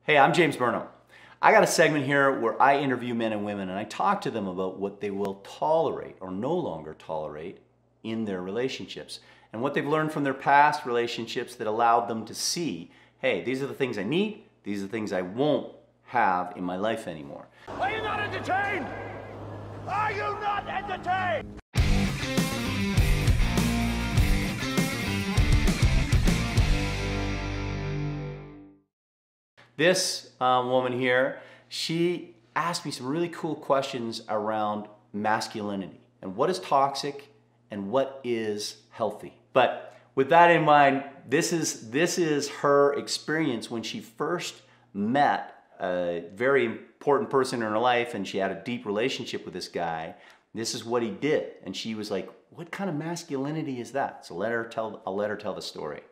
Hey, I'm James Burnham. I got a segment here where I interview men and women and I talk to them about what they will tolerate or no longer tolerate in their relationships and what they've learned from their past relationships that allowed them to see, hey, these are the things I need, these are the things I won't have in my life anymore. Are you not entertained? Are you not entertained? This woman here, she asked me some really cool questions around masculinity and what is toxic and what is healthy. But with that in mind, this is her experience when she first met a very important person in her life and she had a deep relationship with this guy. This is what he did. And she was like, what kind of masculinity is that? So I'll let her tell the story.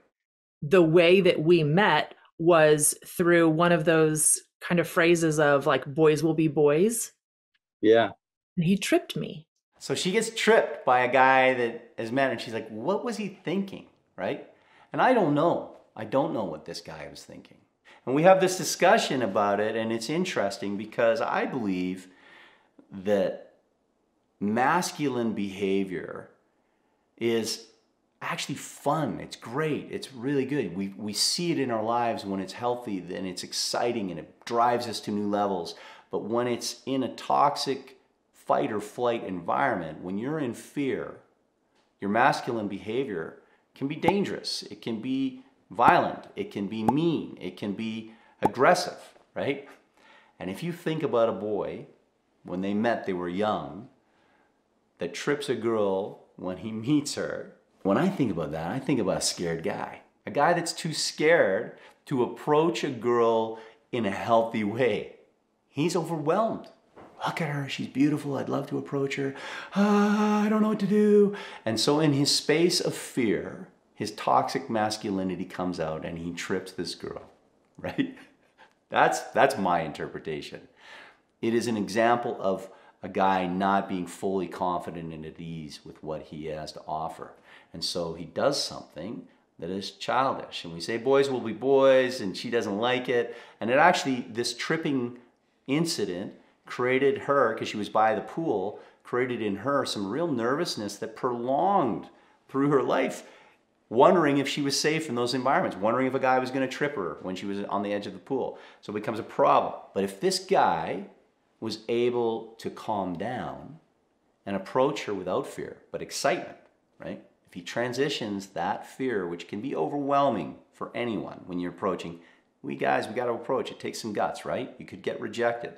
The way that we met was through one of those kind of phrases of like, boys will be boys. Yeah. And he tripped me. So she gets tripped by a guy that has met her and she's like, what was he thinking, right? And I don't know. I don't know what this guy was thinking. And we have this discussion about it, and it's interesting because I believe that masculine behavior is actually fun. It's great. It's really good. We see it in our lives when it's healthy and it's exciting and it drives us to new levels. But when it's in a toxic fight or flight environment, when you're in fear, your masculine behavior can be dangerous. It can be violent. It can be mean. It can be aggressive, right? And if you think about a boy, when they met, they were young, that trips a girl when he meets her, when I think about that, I think about a scared guy. A guy that's too scared to approach a girl in a healthy way. He's overwhelmed. Look at her, she's beautiful, I'd love to approach her. I don't know what to do. And so in his space of fear, his toxic masculinity comes out and he trips this girl, right? That's my interpretation. It is an example of a guy not being fully confident and at ease with what he has to offer. And so he does something that is childish. And we say boys will be boys and she doesn't like it. And it actually, this tripping incident created her, because she was by the pool, created in her some real nervousness that prolonged through her life, wondering if she was safe in those environments, wondering if a guy was going to trip her when she was on the edge of the pool. So it becomes a problem. But if this guy was able to calm down and approach her without fear, but excitement, right? If he transitions that fear, which can be overwhelming for anyone when you're approaching, we got to approach. It takes some guts, right? You could get rejected.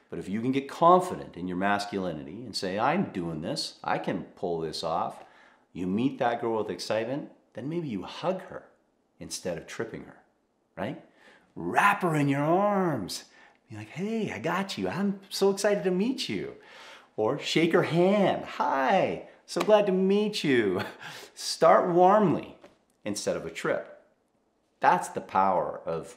But if you can get confident in your masculinity and say, I'm doing this, I can pull this off, you meet that girl with excitement, then maybe you hug her instead of tripping her, right? Wrap her in your arms. Be like, hey, I got you. I'm so excited to meet you. Or shake her hand. Hi, so glad to meet you. Start warmly instead of a trip. That's the power of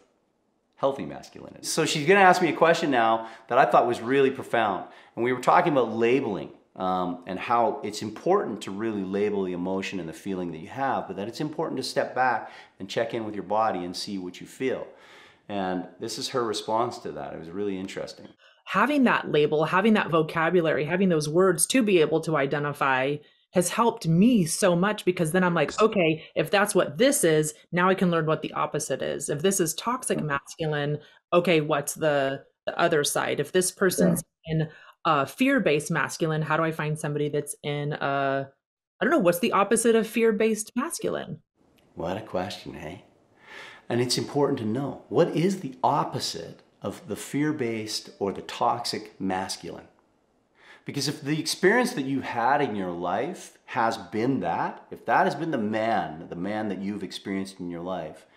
healthy masculinity. So she's gonna ask me a question now that I thought was really profound. And we were talking about labeling and how it's important to really label the emotion and the feeling that you have, but that it's important to step back and check in with your body and see what you feel. And this is her response to that. It was really interesting. Having that label, having that vocabulary, having those words to be able to identify has helped me so much, because then I'm like, okay, if that's what this is, now I can learn what the opposite is. If this is toxic masculine, okay, what's the other side? If this person's in fear-based masculine, how do I find somebody that's in, I don't know, what's the opposite of fear-based masculine? What a question, hey? And it's important to know, what is the opposite of the fear-based or the toxic masculine? Because if the experience that you had in your life has been that, if that has been the man that you've experienced in your life,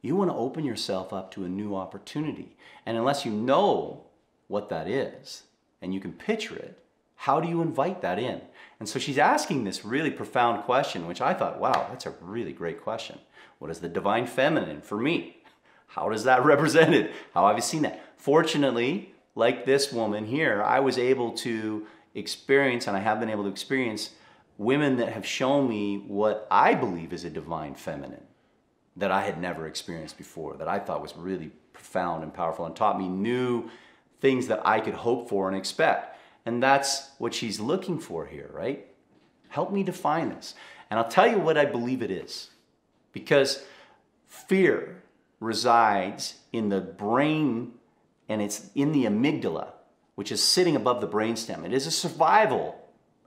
you want to open yourself up to a new opportunity. And unless you know what that is, and you can picture it, how do you invite that in? And so she's asking this really profound question, which I thought, wow, that's a really great question. What is the divine feminine for me? How does that represent it? How have you seen that? Fortunately, like this woman here, I was able to experience, and I have been able to experience, women that have shown me what I believe is a divine feminine that I had never experienced before, that I thought was really profound and powerful and taught me new things that I could hope for and expect. And that's what she's looking for here, right? Help me define this. And I'll tell you what I believe it is. Because fear resides in the brain, and it's in the amygdala, which is sitting above the brainstem. It is a survival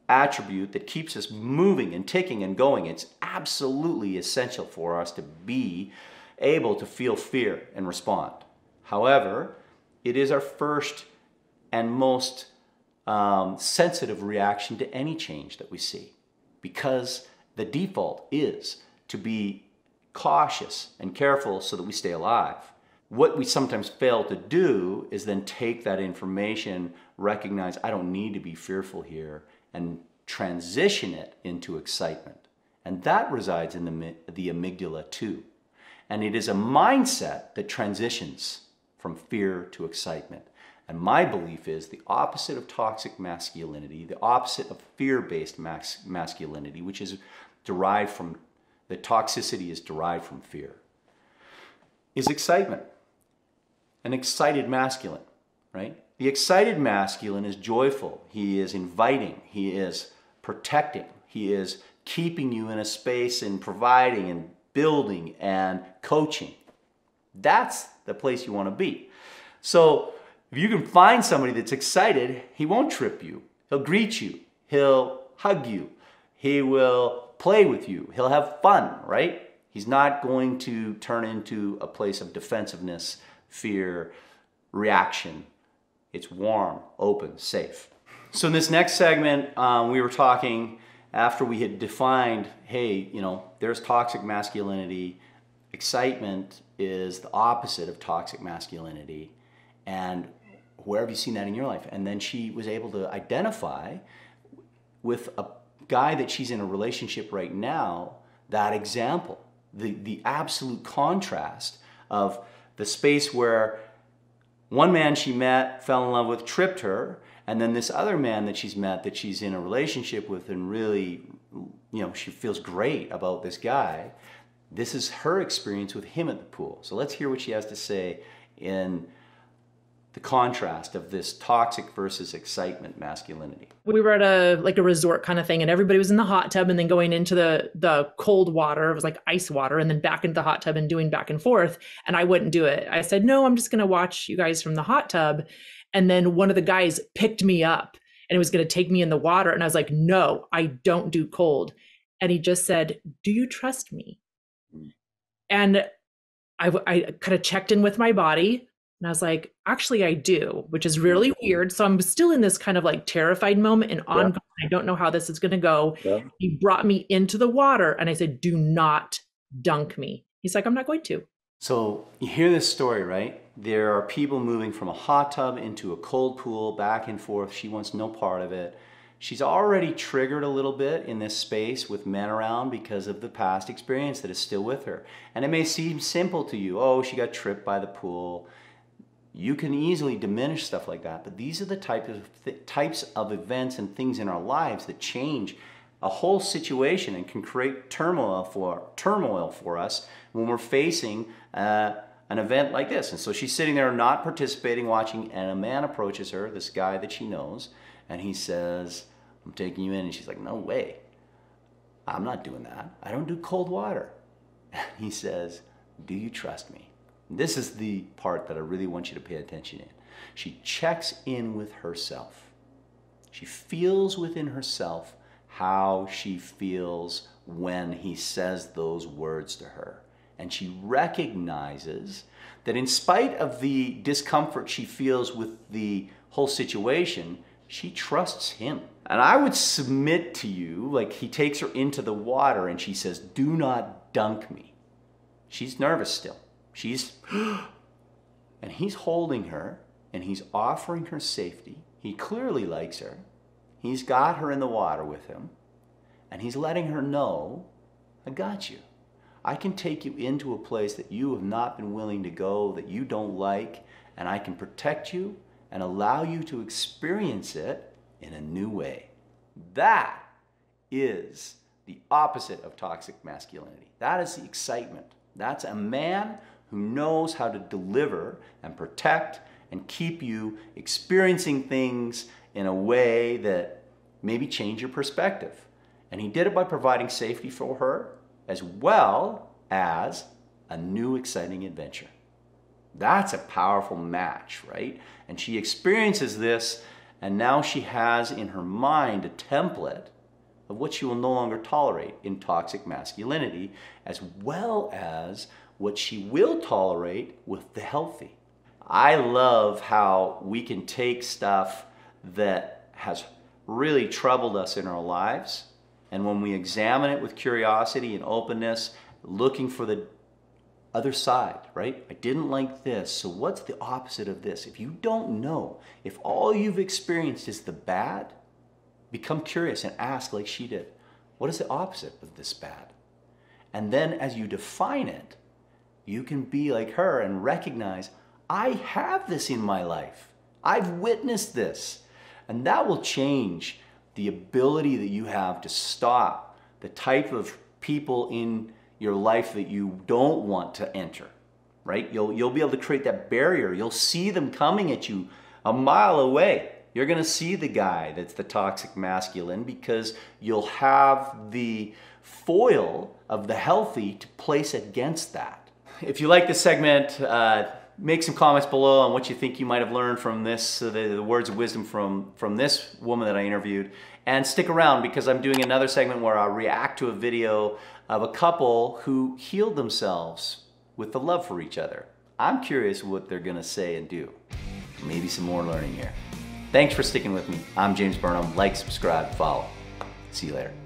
attribute that keeps us moving and ticking and going. It's absolutely essential for us to be able to feel fear and respond. However, it is our first and most sensitive reaction to any change that we see, because the default is to be cautious and careful so that we stay alive. What we sometimes fail to do is then take that information, recognize I don't need to be fearful here, and transition it into excitement. And that resides in the amygdala too. And it is a mindset that transitions from fear to excitement. And my belief is the opposite of toxic masculinity, the opposite of fear-based masculinity, which is derived from, the toxicity is derived from fear, is excitement. An excited masculine, right? The excited masculine is joyful. He is inviting. He is protecting. He is keeping you in a space and providing and building and coaching. That's the place you want to be. So if you can find somebody that's excited, he won't trip you. He'll greet you. He'll hug you. He will play with you. He'll have fun, right? He's not going to turn into a place of defensiveness, fear, reaction. It's warm, open, safe. So in this next segment, we were talking after we had defined, hey, there's toxic masculinity. Excitement is the opposite of toxic masculinity. And where have you seen that in your life? And then she was able to identify with a guy that she's in a relationship right now, that example, the absolute contrast of the space where one man she met, fell in love with, tripped her, and then this other man that she's met, that she's in a relationship with, and really, she feels great about this guy. This is her experience with him at the pool. So let's hear what she has to say in the contrast of this toxic versus excitement masculinity. We were at a resort kind of thing, and everybody was in the hot tub and then going into the cold water. It was like ice water, and then back into the hot tub and doing back and forth. And I wouldn't do it. I said, no, I'm just going to watch you guys from the hot tub. And then one of the guys picked me up and it was going to take me in the water. And I was like, no, I don't do cold. And he just said, do you trust me? And I kind of checked in with my body. And I was like, actually, I do, which is really weird. So I'm still in this kind of like terrified moment and ongoing. I don't know how this is going to go. Yeah. He brought me into the water and I said, do not dunk me. He's like, I'm not going to. So you hear this story, right? There are people moving from a hot tub into a cold pool, back and forth. She wants no part of it. She's already triggered a little bit in this space with men around because of the past experience that is still with her. And it may seem simple to you. Oh, she got tripped by the pool. You can easily diminish stuff like that, but these are the types of events and things in our lives that change a whole situation and can create turmoil for us when we're facing an event like this. And so she's sitting there not participating, watching, and a man approaches her, this guy that she knows, and he says, I'm taking you in. And she's like, no way. I'm not doing that. I don't do cold water. And he says, do you trust me? This is the part that I really want you to pay attention in. She checks in with herself. She feels within herself how she feels when he says those words to her. And she recognizes that in spite of the discomfort she feels with the whole situation, she trusts him. And I would submit to you, like he takes her into the water and she says, do not dunk me. She's nervous still. And he's holding her and he's offering her safety. He clearly likes her. He's got her in the water with him and he's letting her know, I got you. I can take you into a place that you have not been willing to go, that you don't like, and I can protect you and allow you to experience it in a new way. That is the opposite of toxic masculinity. That is the excitement. That's a man who knows how to deliver and protect and keep you experiencing things in a way that maybe change your perspective. And he did it by providing safety for her as well as a new exciting adventure. That's a powerful match, right? And she experiences this, and now she has in her mind a template of what she will no longer tolerate in toxic masculinity, as well as what she will tolerate with the healthy. I love how we can take stuff that has really troubled us in our lives, and when we examine it with curiosity and openness, looking for the other side, right? I didn't like this, so what's the opposite of this? If you don't know, if all you've experienced is the bad, become curious and ask like she did, what is the opposite of this bad? And then as you define it, you can be like her and recognize, I have this in my life. I've witnessed this. And that will change the ability that you have to stop the type of people in your life that you don't want to enter, right? You'll be able to create that barrier. You'll see them coming at you a mile away. You're gonna see the guy that's the toxic masculine because you'll have the foil of the healthy to place against that. If you like this segment, make some comments below on what you think you might have learned from this, the words of wisdom from this woman that I interviewed. And stick around because I'm doing another segment where I'll react to a video of a couple who healed themselves with the love for each other. I'm curious what they're gonna say and do. Maybe some more learning here. Thanks for sticking with me. I'm James Burnham. Like, subscribe, follow. See you later.